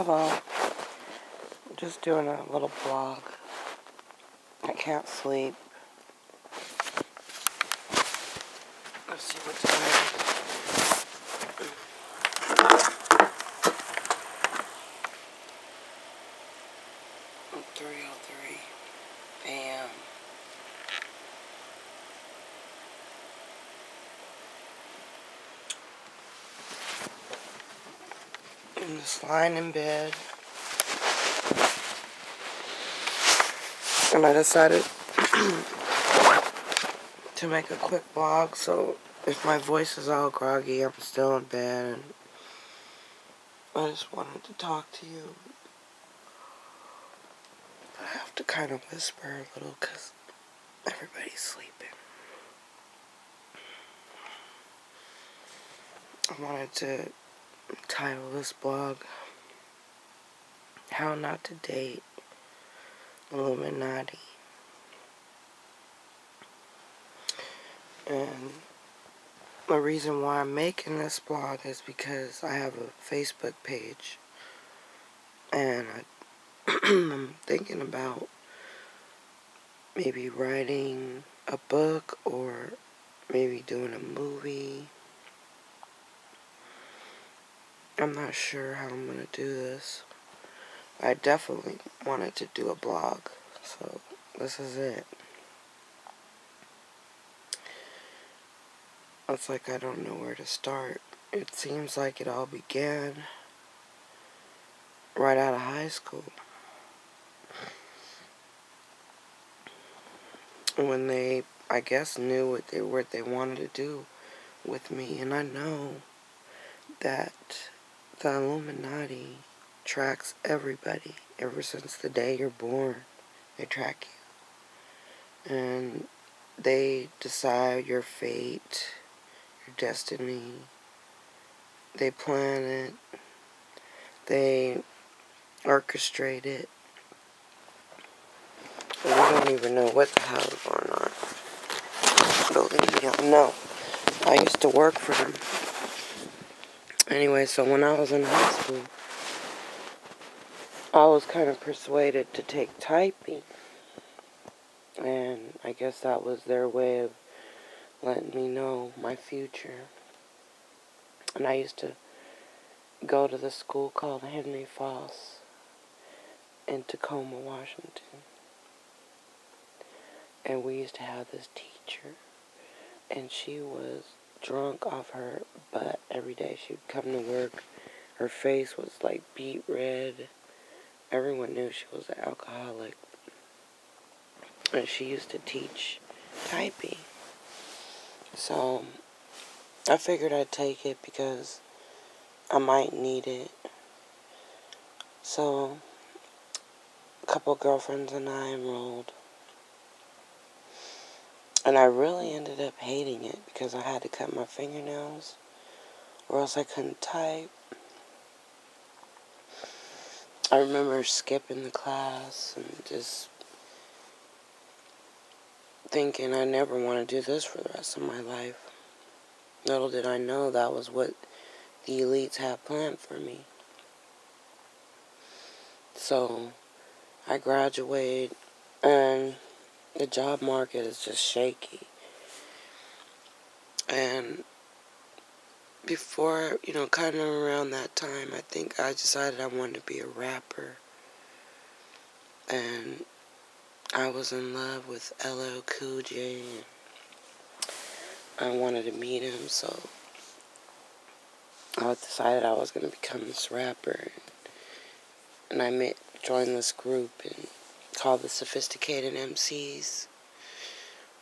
Hello. I'm just doing a little vlog. I can't sleep. Let's see what time it is. 3:03 a.m. I'm just lying in bed. And I decided to make a quick vlog, so if my voice is all groggy, I'm still in bed, and I just wanted to talk to you. But I have to kind of whisper a little because everybody's sleeping. I wanted to title this blog, How Not to Date Illuminati. And the reason why I'm making this blog is because I have a Facebook page, and I'm thinking about maybe writing a book or maybe doing a movie. I'm not sure how I'm going to do this. I definitely wanted to do a blog, so this is it. It's like I don't know where to start. It seems like it all began right out of high school, when they, I guess, knew what they wanted to do with me. And I know that the Illuminati tracks everybody ever since the day you're born. They track you, and they decide your fate, your destiny. They plan it. They orchestrate it. And we don't even know what the hell is going on. Believe me, I know. I used to work for them. Anyway, so when I was in high school, I was kind of persuaded to take typing. And I guess that was their way of letting me know my future. And I used to go to the school called Henry Foss in Tacoma, Washington. And we used to have this teacher, and she was drunk off her butt every day. She would come to work. Her face was like beet red. Everyone knew she was an alcoholic. And she used to teach typing. So I figured I'd take it because I might need it. So a couple girlfriends and I enrolled. And I really ended up hating it because I had to cut my fingernails or else I couldn't type. I remember skipping the class and just thinking I never want to do this for the rest of my life. Little did I know that was what the elites had planned for me. So I graduated, and the job market is just shaky. And before, kind of around that time, I think I decided I wanted to be a rapper. And I was in love with LL Cool J, and I wanted to meet him, so I decided I was going to become this rapper. And I joined this group called the Sophisticated MCs.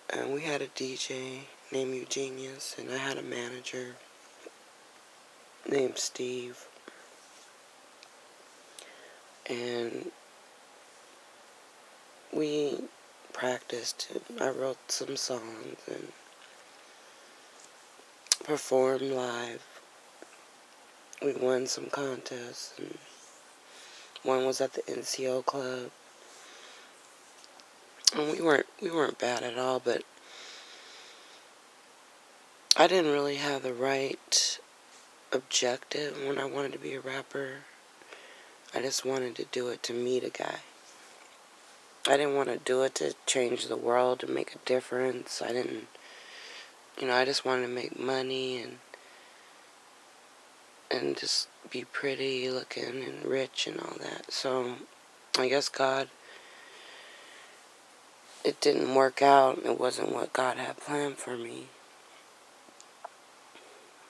And we had a DJ named Eugenius, and I had a manager named Steve. And we practiced, and I wrote some songs and performed live. We won some contests, and one was at the NCO club. And we weren't bad at all, but I didn't really have the right objective when I wanted to be a rapper. I just wanted to do it to meet a guy. I didn't want to do it to change the world, to make a difference. I didn't, I just wanted to make money and just be pretty looking and rich and all that. So I guess it didn't work out. It wasn't what God had planned for me,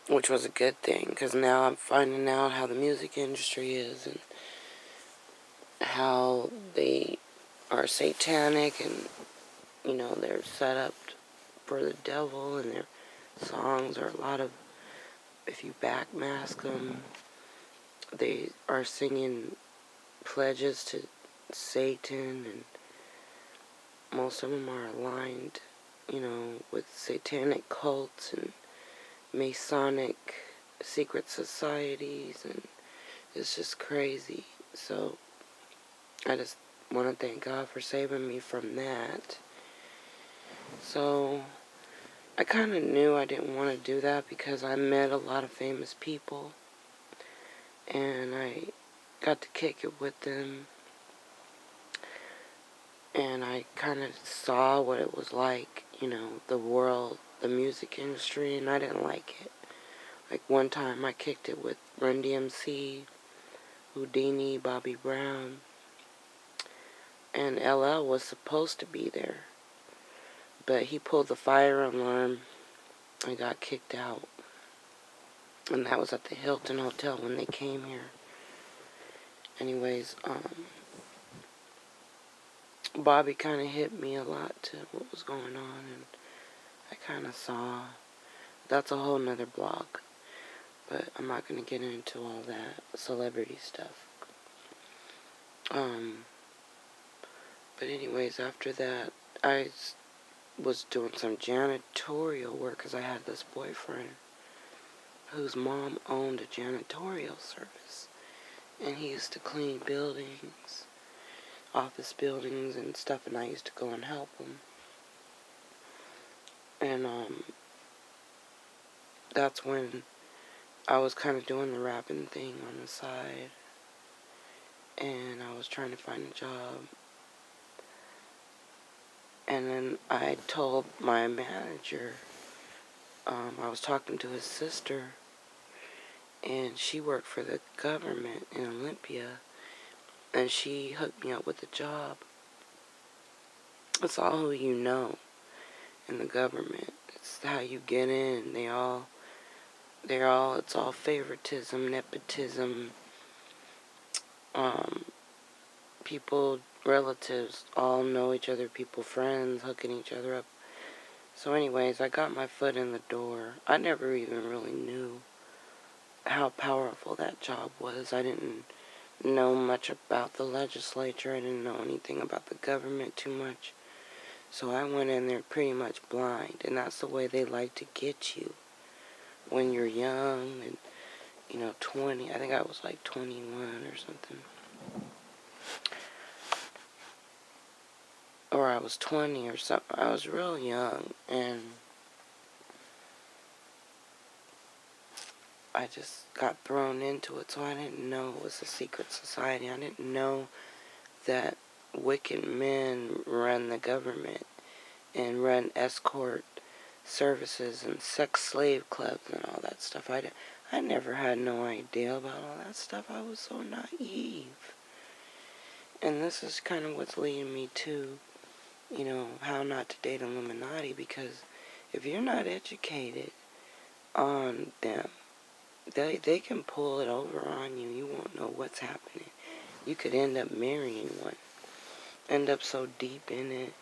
which was a good thing, because now I'm finding out how the music industry is and how they are satanic and, they're set up for the devil, and their songs are a lot of, if you backmask them, they are singing pledges to Satan, and most of them are aligned, with satanic cults and Masonic secret societies, and it's just crazy. So I just want to thank God for saving me from that. So I kind of knew I didn't want to do that because I met a lot of famous people, and I got to kick it with them, and I kind of saw what it was like, the world, the music industry, and I didn't like it. Like one time I kicked it with Run DMC, Houdini, Bobby Brown, and LL was supposed to be there, but he pulled the fire alarm and got kicked out. And that was at the Hilton Hotel when they came here. Anyways, Bobby kind of hit me a lot to what was going on, and I kind of saw. That's a whole nother blog, but I'm not going to get into all that celebrity stuff. But anyways, after that, I was doing some janitorial work because I had this boyfriend whose mom owned a janitorial service, and he used to clean buildings, office buildings and stuff, and I used to go and help him. And that's when I was kind of doing the rapping thing on the side, and I was trying to find a job. And then I told my manager, I was talking to his sister, and she worked for the government in Olympia, and she hooked me up with a job. It's all who you know in the government. It's how you get in. It's all favoritism, nepotism, people, relatives, all know each other, people, friends, hooking each other up. So anyways, I got my foot in the door. I never even really knew how powerful that job was. I didn't know much about the legislature. I didn't know anything about the government too much. So I went in there pretty much blind, and that's the way they like to get you when you're young and, 20. I think I was like 21 or something. Or I was 20 or something. I was real young, and I just got thrown into it, so I didn't know it was a secret society. I didn't know that wicked men run the government and run escort services and sex slave clubs and all that stuff. I never had no idea about all that stuff. I was so naive. And this is kind of what's leading me to, how not to date Illuminati, because if you're not educated on them, they can pull it over on you. You won't know what's happening. You could end up marrying one. End up so deep in it,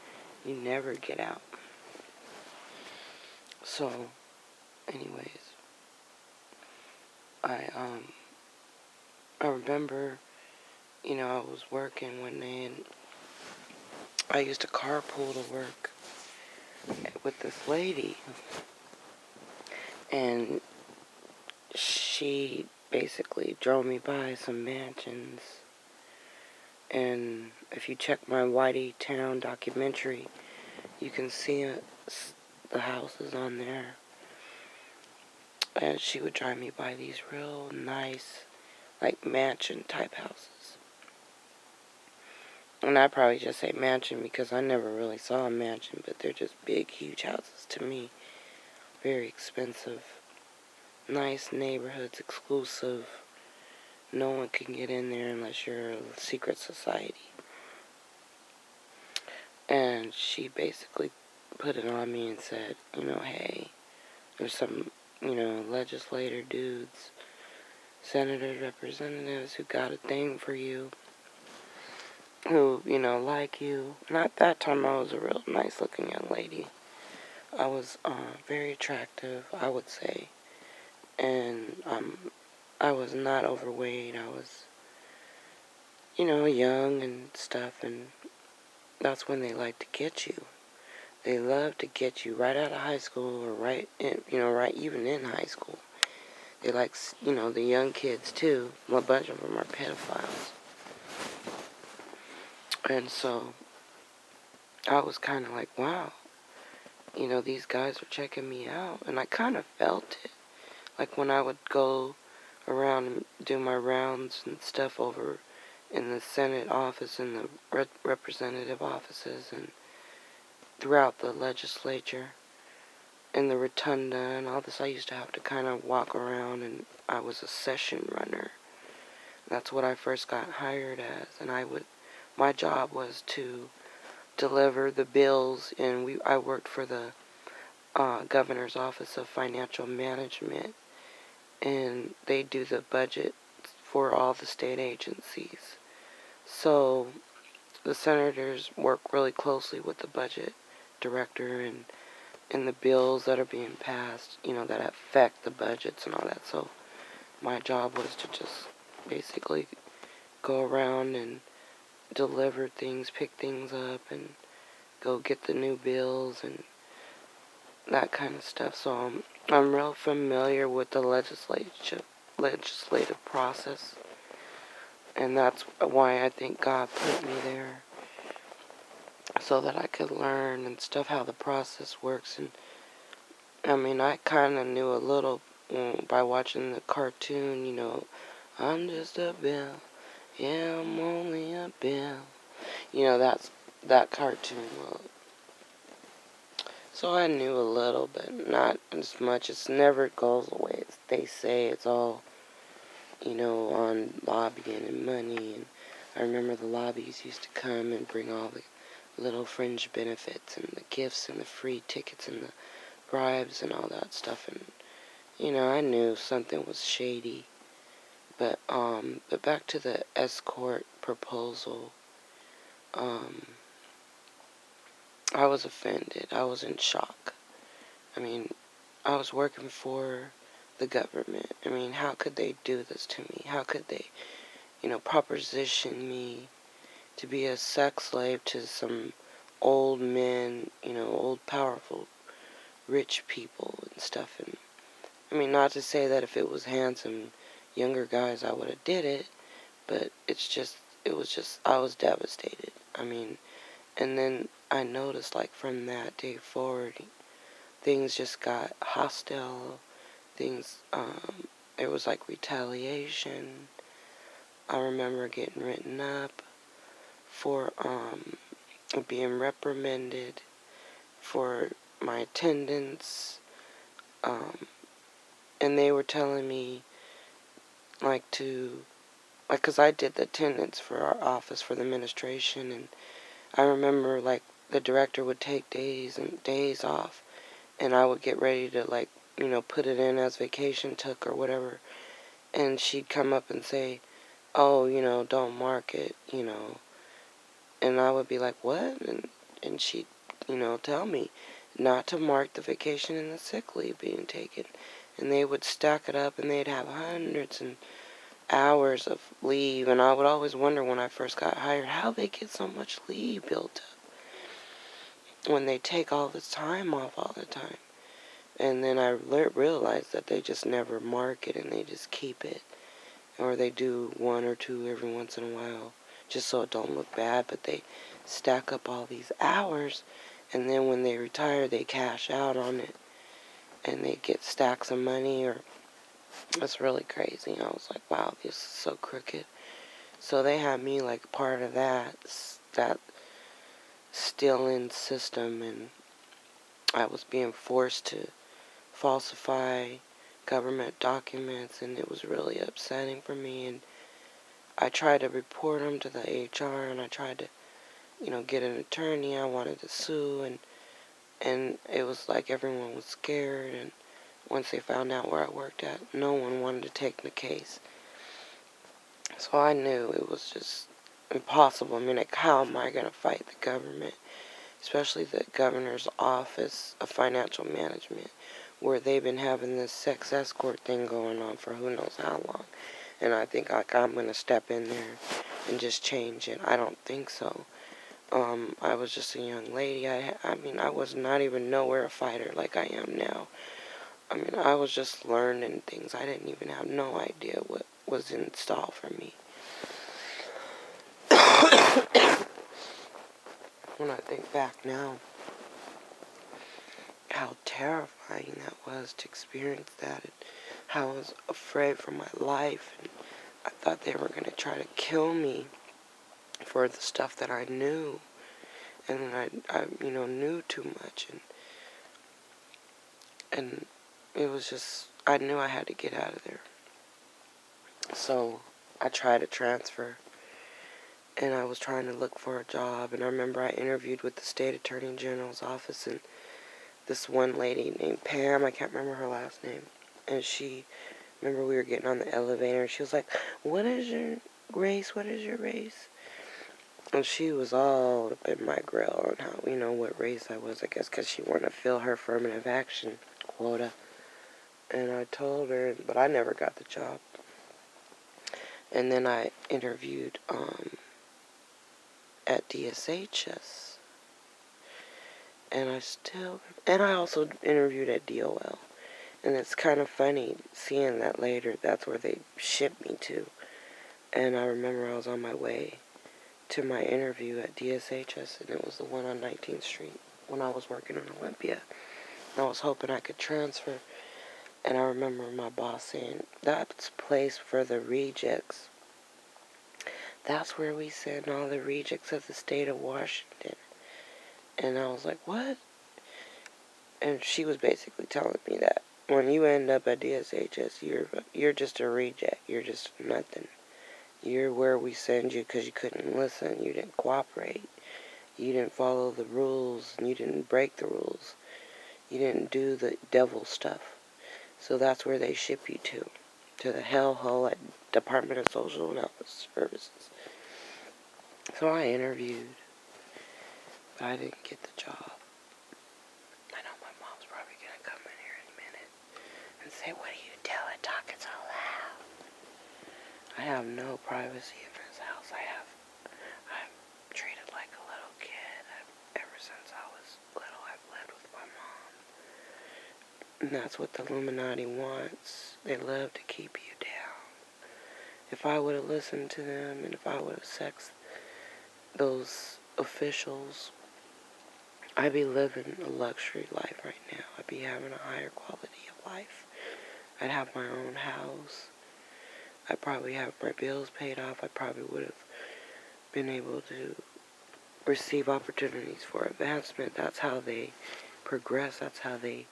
you never get out. So, anyways, I remember, I was working one day, and I used to carpool to work with this lady, and she basically drove me by some mansions. And if you check my Whitey Town documentary, you can see the houses on there. And she would drive me by these real nice like mansion type houses. And I probably just say mansion because I never really saw a mansion, but they're just big, huge houses to me. Very expensive. Nice neighborhoods, exclusive. No one can get in there unless you're a secret society. And she basically put it on me and said, hey, there's some, legislator dudes, senators, representatives who got a thing for you, who, like you. And at that time, I was a real nice looking young lady. I was very attractive, I would say. And I was not overweight. I was, young and stuff. And that's when they like to get you. They love to get you right out of high school or right even in high school. They like, the young kids too. A bunch of them are pedophiles. And so I was kind of like, wow, these guys are checking me out. And I kind of felt it. Like when I would go around and do my rounds and stuff over in the Senate office and the representative offices and throughout the legislature, in the rotunda and all this, I used to have to kind of walk around, and I was a session runner. That's what I first got hired as, and my job was to deliver the bills, and I worked for the Governor's Office of Financial Management, and they do the budget for all the state agencies. So the senators work really closely with the budget director and the bills that are being passed, that affect the budgets and all that. So my job was to just basically go around and deliver things, pick things up, and go get the new bills and that kind of stuff. So I'm real familiar with the legislative process, and that's why I think God put me there, so that I could learn and stuff how the process works. And I kind of knew a little by watching the cartoon, I'm just a bill, yeah, I'm only a bill. That's that cartoon. So I knew a little bit, not as much. It never goes away. They say it's all, on lobbying and money. And I remember the lobbies used to come and bring all the little fringe benefits and the gifts and the free tickets and the bribes and all that stuff. And, I knew something was shady. But back to the escort proposal, I was offended. I was in shock. I was working for the government. How could they do this to me? How could they, proposition me to be a sex slave to some old men, old powerful rich people and stuff. And not to say that if it was handsome younger guys I would have did it, but I was devastated. And then I noticed, like, from that day forward, things just got hostile. It was like retaliation. I remember getting written up for being reprimanded for my attendance, and they were telling me, because I did the attendance for our office for the administration, and I remember, the director would take days and days off, and I would get ready to, put it in as vacation took or whatever, and she'd come up and say, oh, don't mark it, and I would be like, what? And she'd, tell me not to mark the vacation and the sick leave being taken, and they would stack it up, and they'd have hundreds and hours of leave, and I would always wonder when I first got hired how they get so much leave built up when they take all this time off all the time. And then I realized that they just never mark it and they just keep it, or they do one or two every once in a while just so it don't look bad, but they stack up all these hours, and then when they retire they cash out on it and they get stacks of money, or It's really crazy. I was like, wow, this is so crooked. So they had me like part of that stealing system, and I was being forced to falsify government documents, and it was really upsetting for me. And I tried to report them to the HR, and I tried to, get an attorney. I wanted to sue, and it was like everyone was scared, and once they found out where I worked at, no one wanted to take the case. So I knew it was just impossible. I mean, like, how am I going to fight the government, especially the governor's office of financial management, where they've been having this sex escort thing going on for who knows how long. And I think, like, I'm going to step in there and just change it. I don't think so. I was just a young lady. I mean, I was not even nowhere a fighter like I am now. I mean, I was just learning things. I didn't even have no idea what was in store for me. When I think back now, how terrifying that was to experience that, and how I was afraid for my life, and I thought they were going to try to kill me for the stuff that I knew, and I knew too much, and it was just, I knew I had to get out of there. So I tried to transfer, and I was trying to look for a job, and I remember I interviewed with the state attorney general's office, and this one lady named Pam, I can't remember her last name, and remember we were getting on the elevator, and she was like, what is your race, and she was all up in my grill on how, what race I was, I guess, because she wanted to fill her affirmative action quota, and I told her, but I never got the job. And then I interviewed at DSHS, and I also interviewed at DOL, and it's kind of funny seeing that later. That's where they shipped me to, and I remember I was on my way to my interview at DSHS, and it was the one on 19th Street when I was working in Olympia, and I was hoping I could transfer, and I remember my boss saying, that's a place for the rejects. That's where we send all the rejects of the state of Washington. And I was like, what? And she was basically telling me that when you end up at DSHS, you're just a reject. You're just nothing. You're where we send you because you couldn't listen. You didn't cooperate. You didn't follow the rules. And you didn't break the rules. You didn't do the devil stuff. So that's where they ship you to the hellhole at Department of Social and Health Services. So I interviewed, but I didn't get the job. I know my mom's probably going to come in here in a minute and say, what are you doing talking so loud? I have no privacy in this house. I'm treated like a little kid. Ever since I was little, I've lived with my mom. And that's what the Illuminati wants. They love to keep you down. If I would have listened to them, and if I would have sexed those officials, I'd be living a luxury life right now. I'd be having a higher quality of life. I'd have my own house. I'd probably have my bills paid off. I probably would have been able to receive opportunities for advancement. That's how they progress. That's how they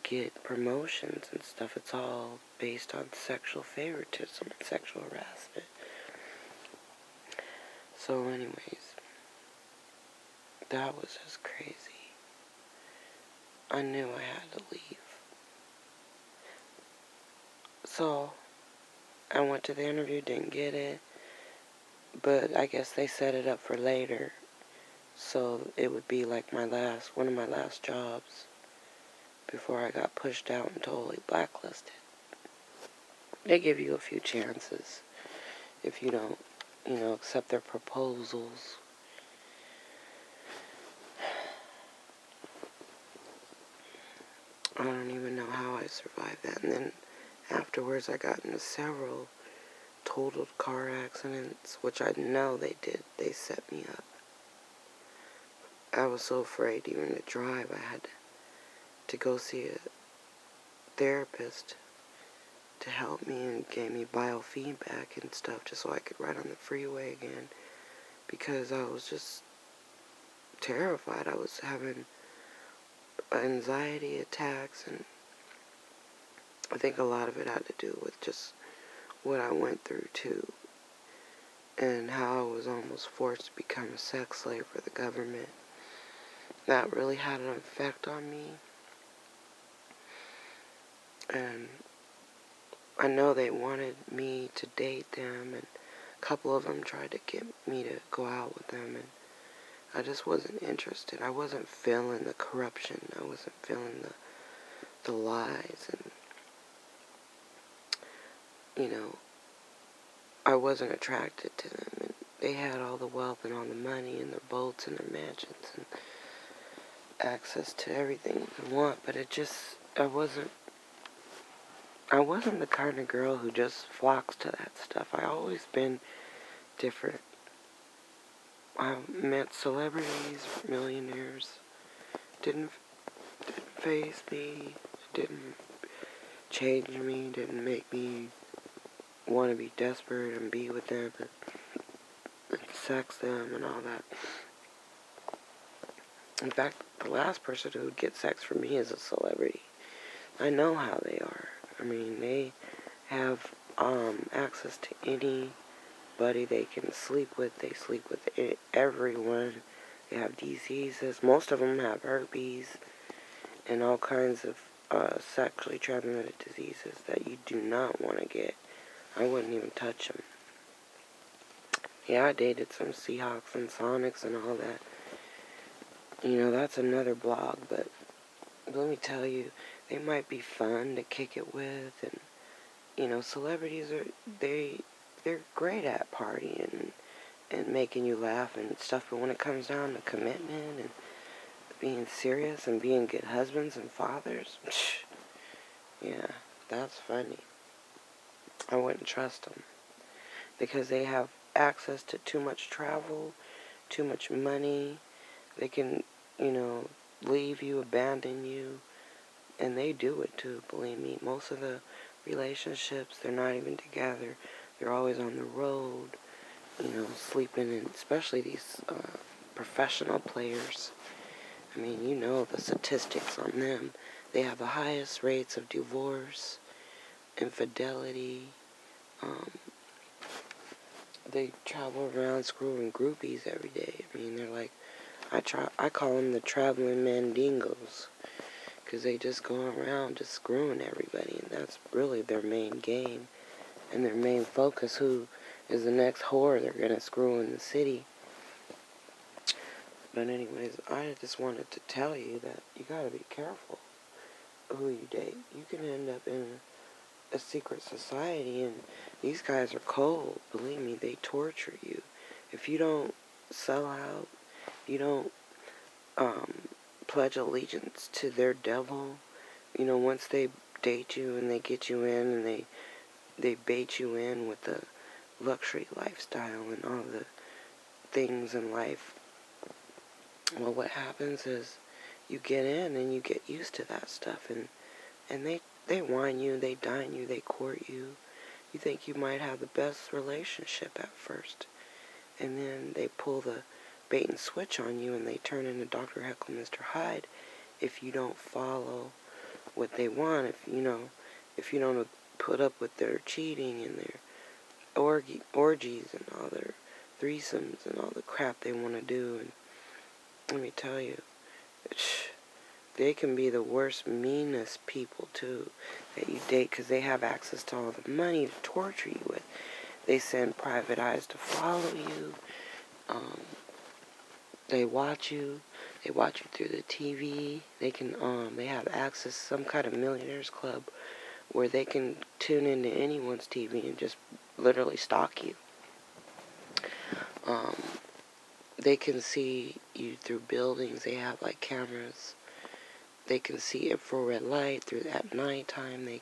get promotions and stuff. It's all based on sexual favoritism and sexual harassment. So anyways, that was just crazy. I knew I had to leave. So I went to the interview, didn't get it, but I guess they set it up for later. So it would be like one of my last jobs before I got pushed out and totally blacklisted. They give you a few chances if you don't, accept their proposals. I don't even know how I survived that. And then afterwards I got into several totaled car accidents, which I know they did. They set me up. I was so afraid even to drive. I had to go see a therapist to help me and gave me biofeedback and stuff just so I could ride on the freeway again, because I was just terrified. I was having anxiety attacks, and I think a lot of it had to do with just what I went through too, and how I was almost forced to become a sex slave for the government. That really had an effect on me, and I know they wanted me to date them, and a couple of them tried to get me to go out with them, and I just wasn't interested. I wasn't feeling the corruption. I wasn't feeling the lies, and, you know, I wasn't attracted to them. And they had all the wealth and all the money and their boats and their mansions and access to everything you could want, but it just, I wasn't the kind of girl who just flocks to that stuff. I always been different. I met celebrities, millionaires. Didn't faze me. Didn't change me. Didn't make me want to be desperate and be with them and sex them and all that. In fact, the last person who would get sex from me is a celebrity. I know how they are. I mean, they have access to anybody they can sleep with. They sleep with everyone. They have diseases. Most of them have herpes and all kinds of sexually transmitted diseases that you do not want to get. I wouldn't even touch them. Yeah, I dated some Seahawks and Sonics and all that. You know, that's another blog, but let me tell you, they might be fun to kick it with, and, you know, celebrities they're great at partying and making you laugh and stuff, but when it comes down to commitment and being serious and being good husbands and fathers, yeah, that's funny. I wouldn't trust them, because they have access to too much travel, too much money. They can, you know, leave you, abandon you, and they do it too, believe me. Most of the relationships, they're not even together. They're always on the road, you know, sleeping, and especially these professional players. I mean, you know the statistics on them. They have the highest rates of divorce, infidelity. They travel around screwing groupies every day. I mean, they're like, I call them the traveling mandingos, because they just go around just screwing everybody, and that's really their main game and their main focus. Who is the next whore they're gonna screw in the city? But anyways, I just wanted to tell you that you gotta be careful who you date. You can end up in a secret society, and these guys are cold. Believe me, they torture you. If you don't sell out, you don't pledge allegiance to their devil, you know, once they date you and they get you in and they bait you in with the luxury lifestyle and all the things in life, well, what happens is you get in and you get used to that stuff, and they wine you, they dine you, they court you. You think you might have the best relationship at first, and then they pull the bait and switch on you, and they turn into Dr. Jekyll and Mr. Hyde if you don't follow what they want. If you don't put up with their cheating and their orgies and all their threesomes and all the crap they want to do. And let me tell you, they can be the worst, meanest people too that you date, because they have access to all the money to torture you with. They send private eyes to follow you. They watch you. They watch you through the TV. They have access to some kind of millionaires club where they can tune into anyone's TV and just literally stalk you. They can see you through buildings. They have like cameras. They can see infrared light through at nighttime. They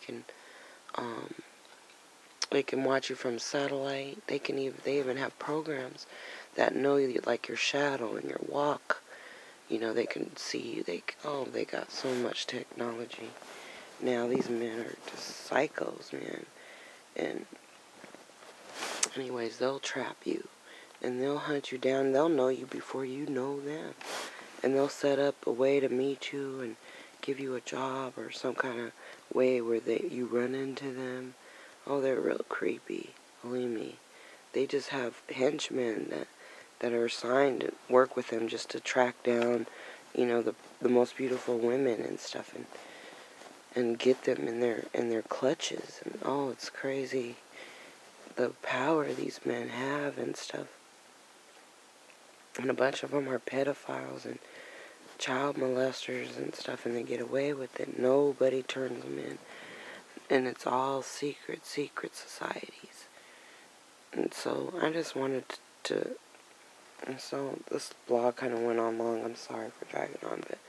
can watch you from satellite. They even have programs that know you, like your shadow and your walk. You know, they can see you. They got so much technology. now these men are just psychos, man. And anyways, they'll trap you. And they'll hunt you down. They'll know you before you know them. And they'll set up a way to meet you and give you a job or some kind of way where you run into them. Oh, they're real creepy. Believe me. They just have henchmen that are assigned to work with them just to track down, you know, the most beautiful women and stuff, and get them in their clutches. And oh, it's crazy the power these men have and stuff. And a bunch of them are pedophiles and child molesters and stuff, and they get away with it. Nobody turns them in. And it's all secret societies. And so I just wanted to, and so this blog kind of went on long. I'm sorry for dragging on, but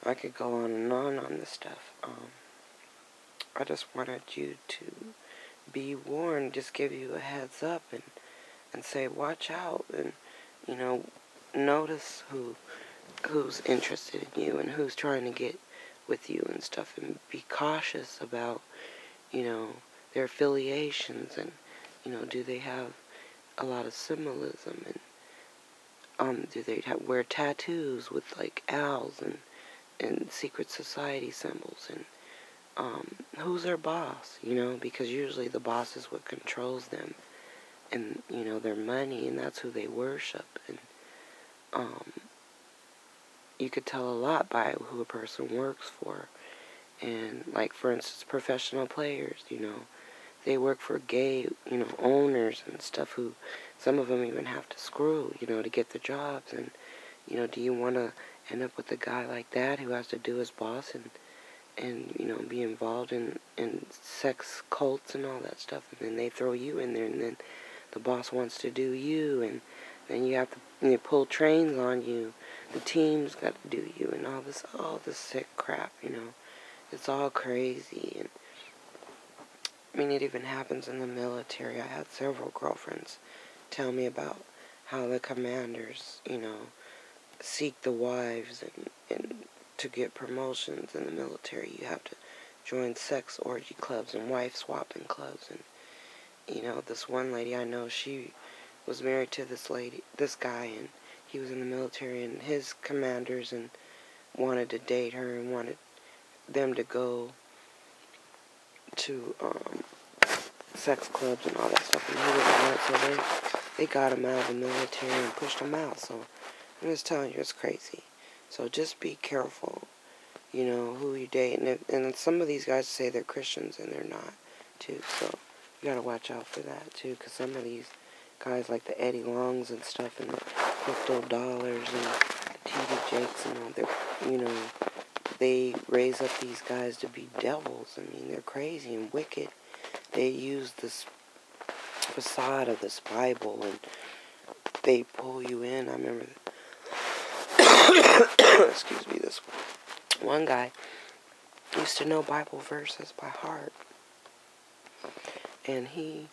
I could go on and on this stuff. I just wanted you to be warned, just give you a heads up and say watch out, and you know, notice who's interested in you and who's trying to get with you and stuff, and be cautious about, you know, their affiliations, and you know, do they have a lot of symbolism, and do they wear tattoos with like owls and secret society symbols, and who's their boss, you know, because usually the boss is what controls them, and you know, their money, and that's who they worship. And you could tell a lot by who a person works for. And like, for instance, professional players, you know, they work for gay, you know, owners and stuff, who some of them even have to screw, you know, to get the jobs. And you know, do you want to end up with a guy like that who has to do his boss and you know, be involved in sex cults and all that stuff, and then they throw you in there, and then the boss wants to do you, and then you have to, you know, pull trains on you, the team's got to do you, and all this sick crap, you know. It's all crazy. And I mean, it even happens in the military. I had several girlfriends tell me about how the commanders, you know, seek the wives, and to get promotions in the military, you have to join sex orgy clubs and wife swapping clubs. And you know, this one lady I know, she was married to this guy, and he was in the military, and his commanders and wanted to date her and wanted them to go to sex clubs and all that stuff, and he didn't want it, so they got him out of the military and pushed him out. So I'm just telling you, it's crazy. So just be careful, you know, who you date. And some of these guys say they're Christians, and they're not, too. So you gotta watch out for that, too, because some of these guys, like the Eddie Longs and stuff, and the Crypto Dollars, and the TD Jakes, and all, they're, you know, they raise up these guys to be devils. I mean, they're crazy and wicked. They use this facade of this Bible, and they pull you in. I remember excuse me, this one guy used to know Bible verses by heart, and he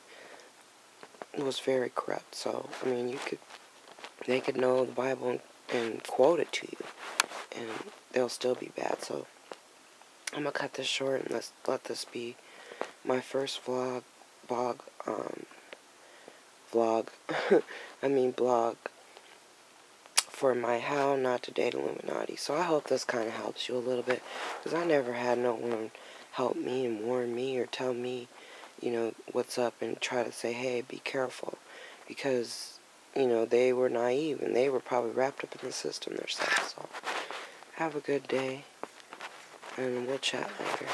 was very corrupt. So I mean, they could know the Bible and quote it to you, and they'll still be bad. So I'm gonna cut this short, and let this be my first blog for my How Not to Date Illuminati. So I hope this kind of helps you a little bit, because I never had no one help me and warn me or tell me, you know, what's up, and try to say, hey, be careful, because, you know, they were naive, and they were probably wrapped up in the system themselves. So have a good day, and we'll chat later.